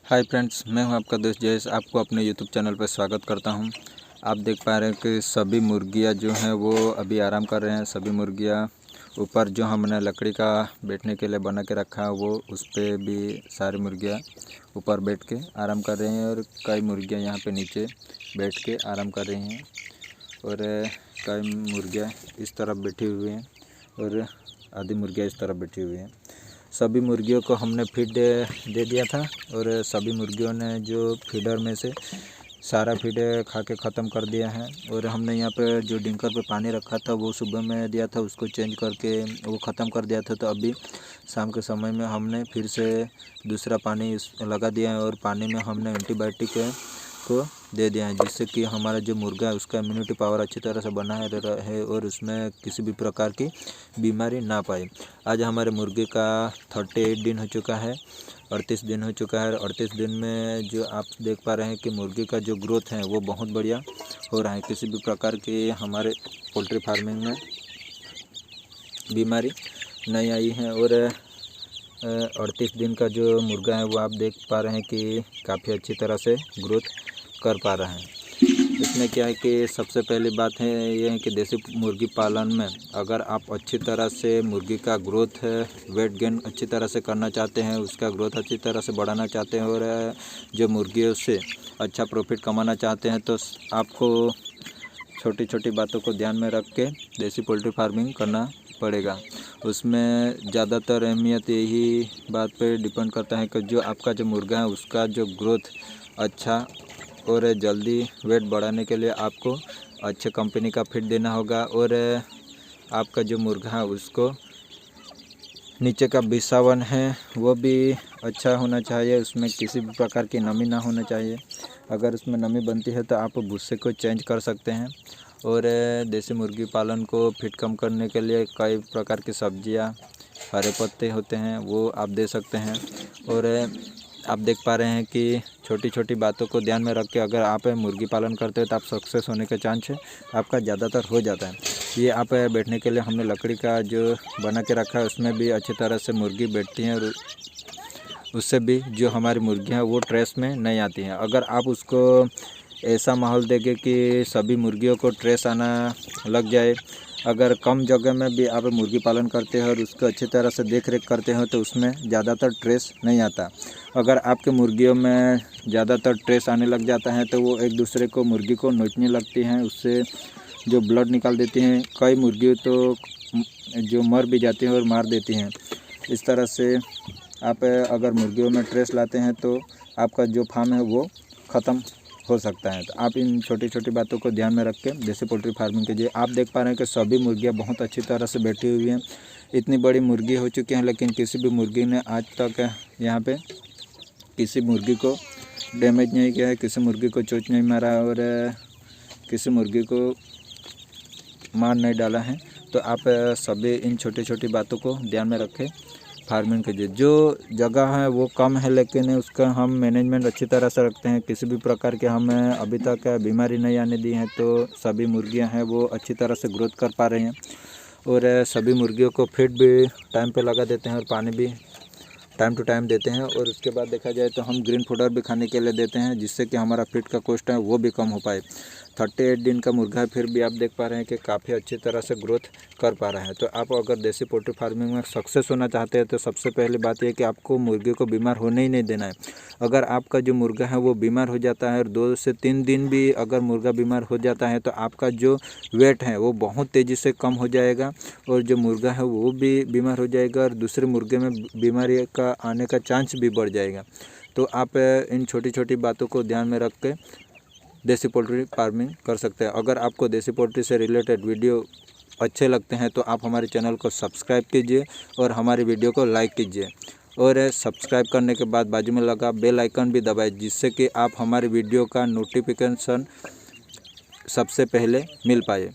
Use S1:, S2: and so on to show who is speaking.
S1: Hi friends, मैं हूं आपका दोस्त जयेश। आपको अपने यूट्यूब चैनल पर स्वागत करता हूं। आप देख पा रहे हैं कि सभी मुर्गियां जो हैं वो अभी आराम कर रहे हैं। सभी मुर्गियां ऊपर जो हमने लकड़ी का बैठने के लिए बना के रखा है वो उस पर भी सारी मुर्गियां ऊपर बैठ के आराम कर रही हैं और कई मुर्गियां यहां पे नीचे बैठ के आराम कर रही हैं और कई मुर्गियाँ इस तरफ बैठी हुई हैं और आधी मुर्गियाँ इस तरफ बैठी हुई हैं। सभी मुर्गियों को हमने फीड दे दिया था और सभी मुर्गियों ने जो फीडर में से सारा फीड खा के ख़त्म कर दिया है। और हमने यहाँ पे जो डिंकर पे पानी रखा था वो सुबह में दिया था, उसको चेंज करके वो ख़त्म कर दिया था। तो अभी शाम के समय में हमने फिर से दूसरा पानी लगा दिया है और पानी में हमने एंटीबायोटिक को दे दिया है, जिससे कि हमारा जो मुर्गा है उसका इम्यूनिटी पावर अच्छी तरह से बना है और उसमें किसी भी प्रकार की बीमारी ना पाए। आज हमारे मुर्गे का 38 दिन हो चुका है, 38 दिन हो चुका है। 38 दिन में जो आप देख पा रहे हैं कि मुर्गे का जो ग्रोथ है वो बहुत बढ़िया हो रहा है। किसी भी प्रकार की हमारे पोल्ट्री फार्मिंग में बीमारी नहीं आई है और 38 दिन का जो मुर्गा है वो आप देख पा रहे हैं कि काफ़ी अच्छी तरह से ग्रोथ कर पा रहा है। इसमें क्या है कि सबसे पहली बात है ये है कि देसी मुर्गी पालन में अगर आप अच्छी तरह से मुर्गी का ग्रोथ वेट गेन अच्छी तरह से करना चाहते हैं, उसका ग्रोथ अच्छी तरह से बढ़ाना चाहते हैं और जो मुर्गियों से अच्छा प्रॉफिट कमाना चाहते हैं, तो आपको छोटी छोटी बातों को ध्यान में रख के देसी पोल्ट्री फार्मिंग करना पड़ेगा। उसमें ज़्यादातर अहमियत यही बात पे डिपेंड करता है कि जो आपका जो मुर्गा है उसका जो ग्रोथ अच्छा और जल्दी वेट बढ़ाने के लिए आपको अच्छे कंपनी का फीड देना होगा और आपका जो मुर्गा है उसको नीचे का बिसावन है वो भी अच्छा होना चाहिए। उसमें किसी भी प्रकार की नमी ना होना चाहिए। अगर उसमें नमी बनती है तो आप भूसे को चेंज कर सकते हैं। और देसी मुर्गी पालन को फिट कम करने के लिए कई प्रकार की सब्जियां, हरे पत्ते होते हैं वो आप दे सकते हैं। और आप देख पा रहे हैं कि छोटी छोटी बातों को ध्यान में रख के अगर आप मुर्गी पालन करते हैं तो आप सक्सेस होने का चांस आपका ज़्यादातर हो जाता है। ये आप बैठने के लिए हमने लकड़ी का जो बना के रखा है उसमें भी अच्छी तरह से मुर्गी बैठती हैं और उससे भी जो हमारी मुर्गियाँ वो ट्रेस में नहीं आती हैं। अगर आप उसको ऐसा माहौल देंगे कि सभी मुर्गियों को ट्रेस आना लग जाए, अगर कम जगह में भी आप मुर्गी पालन करते हैं और उसको अच्छी तरह से देख रेख करते हैं तो उसमें ज़्यादातर ट्रेस नहीं आता। अगर आपके मुर्गियों में ज़्यादातर ट्रेस आने लग जाता है तो वो एक दूसरे को मुर्गी को नोचने लगती हैं, उससे जो ब्लड निकाल देती हैं। कई मुर्गी तो जो मर भी जाती हैं और मार देती हैं। इस तरह से आप अगर मुर्गियों में ट्रेस लाते हैं तो आपका जो फार्म है वो ख़त्म हो सकता है। तो आप इन छोटी छोटी बातों को ध्यान में रख के देसी पोल्ट्री फार्मिंग कीजिए। आप देख पा रहे हैं कि सभी मुर्गियां बहुत अच्छी तरह से बैठी हुई हैं। इतनी बड़ी मुर्गी हो चुकी हैं लेकिन किसी भी मुर्गी ने आज तक यहाँ पे किसी मुर्गी को डैमेज नहीं किया है, किसी मुर्गी को चोट नहीं मारा और किसी मुर्गी को मार नहीं डाला है। तो आप सभी इन छोटी छोटी बातों को ध्यान में रखें, फार्मिंग कीजिए। जो जगह है वो कम है लेकिन उसका हम मैनेजमेंट अच्छी तरह से रखते हैं। किसी भी प्रकार के हमें अभी तक बीमारी नहीं आने दी है, तो सभी मुर्गियां हैं वो अच्छी तरह से ग्रोथ कर पा रही हैं और सभी मुर्गियों को फीड भी टाइम पे लगा देते हैं और पानी भी टाइम टू टाइम देते हैं। और उसके बाद देखा जाए तो हम ग्रीन फूडर भी खाने के लिए देते हैं, जिससे कि हमारा फीड का कॉस्ट है वो भी कम हो पाए। 38 दिन का मुर्गा है फिर भी आप देख पा रहे हैं कि काफ़ी अच्छी तरह से ग्रोथ कर पा रहा है। तो आप अगर देसी पोल्ट्री फार्मिंग में सक्सेस होना चाहते हैं तो सबसे पहली बात यह कि आपको मुर्गे को बीमार होने ही नहीं देना है। अगर आपका जो मुर्गा है वो बीमार हो जाता है और 2 से 3 दिन भी अगर मुर्गा बीमार हो जाता है तो आपका जो वेट है वो बहुत तेज़ी से कम हो जाएगा और जो मुर्गा है वो भी बीमार हो जाएगा और दूसरे मुर्गे में बीमारी का आने का चांस भी बढ़ जाएगा। तो आप इन छोटी छोटी बातों को ध्यान में रख के देसी पोल्ट्री फार्मिंग कर सकते हैं। अगर आपको देसी पोल्ट्री से रिलेटेड वीडियो अच्छे लगते हैं तो आप हमारे चैनल को सब्सक्राइब कीजिए और हमारी वीडियो को लाइक कीजिए और सब्सक्राइब करने के बाद बाजू में लगा बेल आइकन भी दबाएं, जिससे कि आप हमारी वीडियो का नोटिफिकेशन सबसे पहले मिल पाए।